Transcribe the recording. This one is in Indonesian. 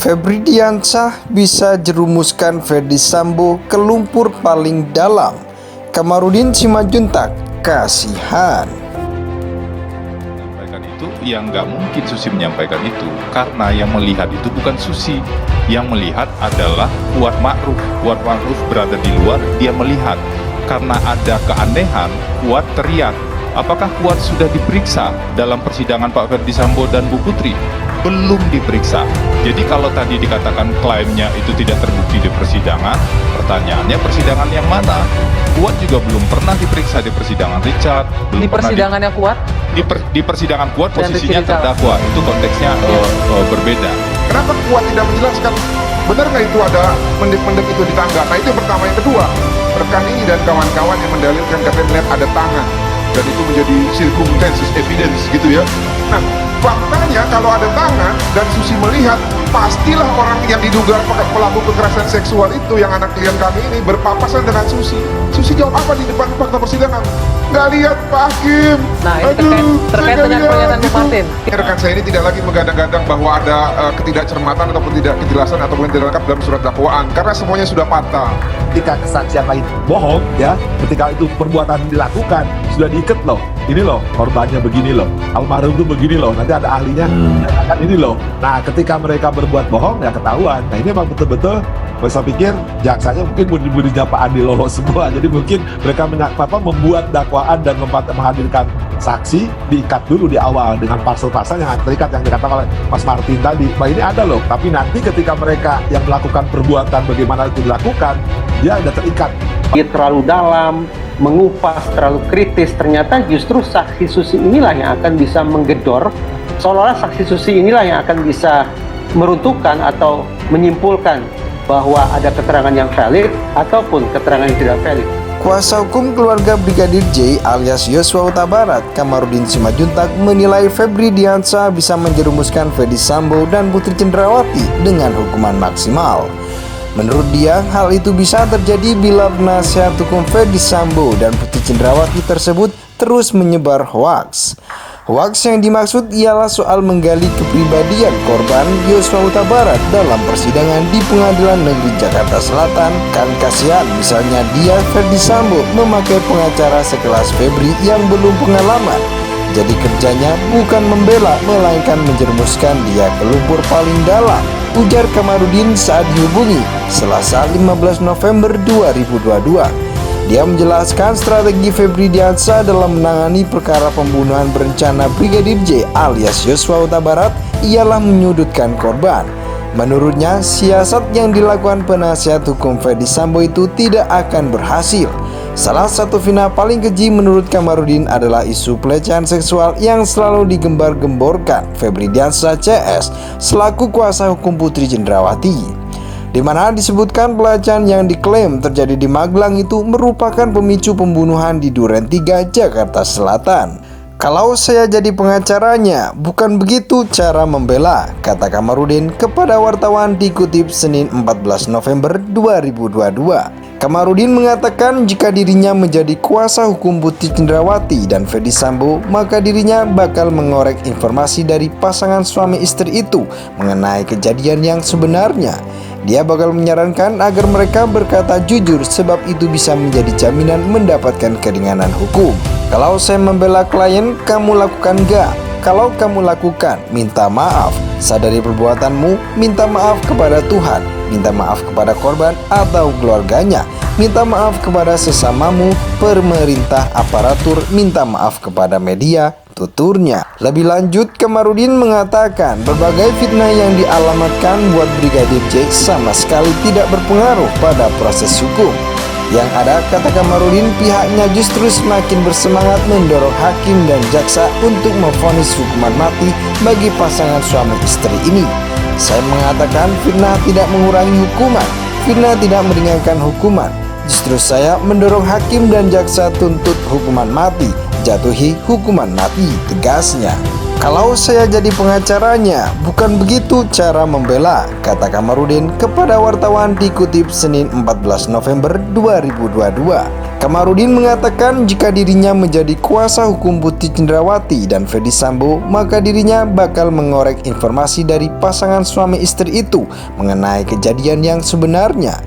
Febri Diansyah bisa jerumuskan Ferdi Sambo ke lumpur paling dalam. Kamarudin Simanjuntak, kasihan. Menyampaikan itu, yang nggak mungkin Susi menyampaikan itu, karena yang melihat itu bukan Susi. Yang melihat adalah Kuat Ma'ruf. Kuat Ma'ruf berada di luar, dia melihat. Karena ada keanehan, Kuat teriak. Apakah Kuat sudah diperiksa dalam persidangan Pak Ferdi Sambo dan Bu Putri? Belum diperiksa. Jadi kalau tadi dikatakan klaimnya itu tidak terbukti di persidangan, pertanyaannya persidangan yang mana? Kuat juga belum pernah diperiksa di persidangan Richard. Belum Di persidangan yang Kuat? Di persidangan Kuat Dan posisinya terdakwa, itu konteksnya berbeda. Kenapa Kuat tidak menjelaskan benar nggak itu ada mendek-mendek itu di tangga? Nah itu yang pertama. Yang kedua, rekan ini dan kawan-kawan yang mendalilkan katanya melihat ada tangan dan itu menjadi circumstances evidence gitu ya. Nah faktanya kalau ada tangan dan Susi melihat, pastilah orang yang diduga pelaku kekerasan seksual itu yang anak klien kami ini berpapasan dengan Susi. Susi jawab apa di depan fakta persidangan? Nggak lihat Pak Hakim. Nah ini terkait dengan pernyataan Bu Martin. Rekan saya ini tidak lagi menggadang-gadang bahwa ada ketidakcermatan ataupun tidak kejelasan ataupun tidak lengkap dalam surat dakwaan karena semuanya sudah patah. Ketika kesaksian lain bohong ya, ketika itu perbuatan dilakukan sudah diikat loh, ini loh korbannya begini loh, almarhum itu begini loh, nanti ada ahlinya kan ini loh. Nah ketika mereka berbuat bohong ya ketahuan. Nah ini memang betul-betul saya pikir jaksanya mungkin budi-budinya Pak Andi Lolo semua, jadi mungkin mereka membuat dakwaan dan menghadirkan saksi diikat dulu di awal dengan pasal-pasal yang terikat yang dikatakan oleh Mas Martin tadi. Nah ini ada loh, tapi nanti ketika mereka yang melakukan perbuatan bagaimana itu dilakukan, dia ada terikat. Dia terlalu dalam, mengupas terlalu kritis, ternyata justru saksi Susi inilah yang akan bisa menggedor, seolah-olah saksi Susi inilah yang akan bisa meruntuhkan atau menyimpulkan bahwa ada keterangan yang valid ataupun keterangan yang tidak valid. Kuasa hukum keluarga Brigadir J alias Yosua Huta Barat, Kamarudin Simanjuntak, menilai Febri Diansyah bisa menjerumuskan Ferdi Sambo dan Putri Cendrawati dengan hukuman maksimal. Menurut dia, hal itu bisa terjadi bila penasihat hukum Ferdi Sambo dan Putri Cendrawati tersebut terus menyebar hoaks. Hoaks yang dimaksud ialah soal menggali kepribadian korban Yosua Huta Barat dalam persidangan di Pengadilan Negeri Jakarta Selatan. Kan kasihan misalnya dia Ferdi Sambo memakai pengacara sekelas Febri yang belum pengalaman. Jadi kerjanya bukan membela melainkan menjerumuskan dia ke lumpur paling dalam, ujar Kamarudin saat dihubungi Selasa 15 November 2022. Dia menjelaskan strategi Febri Diansyah dalam menangani perkara pembunuhan berencana Brigadir J alias Yosua Huta Barat ialah menyudutkan korban. Menurutnya, siasat yang dilakukan penasihat hukum Ferdi Sambo itu tidak akan berhasil. Salah satu fitnah paling keji menurut Kamarudin adalah isu pelecehan seksual yang selalu digembar-gemborkan Febri Diansyah CS selaku kuasa hukum Putri Cendrawati, di mana disebutkan pelecehan yang diklaim terjadi di Magelang itu merupakan pemicu pembunuhan di Duren 3, Jakarta Selatan. Kalau saya jadi pengacaranya, bukan begitu cara membela, kata Kamarudin kepada wartawan dikutip Senin 14 November 2022. Kamarudin mengatakan jika dirinya menjadi kuasa hukum Putri Cendrawati dan Ferdi Sambo, maka dirinya bakal mengorek informasi dari pasangan suami istri itu mengenai kejadian yang sebenarnya. Dia bakal menyarankan agar mereka berkata jujur sebab itu bisa menjadi jaminan mendapatkan keringanan hukum. Kalau saya membela klien, kamu lakukan enggak? Kalau kamu lakukan, minta maaf. Sadari perbuatanmu, minta maaf kepada Tuhan, minta maaf kepada korban atau keluarganya, minta maaf kepada sesamamu, pemerintah, aparatur, minta maaf kepada media, tuturnya. Lebih lanjut, Kamarudin mengatakan berbagai fitnah yang dialamatkan buat Brigadir J sama sekali tidak berpengaruh pada proses hukum. Yang ada, kata Kamarudin, pihaknya justru semakin bersemangat mendorong hakim dan jaksa untuk memvonis hukuman mati bagi pasangan suami istri ini. Saya mengatakan fitnah tidak mengurangi hukuman, fitnah tidak meringankan hukuman. Justru saya mendorong hakim dan jaksa tuntut hukuman mati, jatuhi hukuman mati, tegasnya. Kalau saya jadi pengacaranya, bukan begitu cara membela, kata Kamarudin kepada wartawan dikutip Senin 14 November 2022. Kamarudin mengatakan jika dirinya menjadi kuasa hukum Putri Cendrawati dan Ferdy Sambo, maka dirinya bakal mengorek informasi dari pasangan suami istri itu mengenai kejadian yang sebenarnya.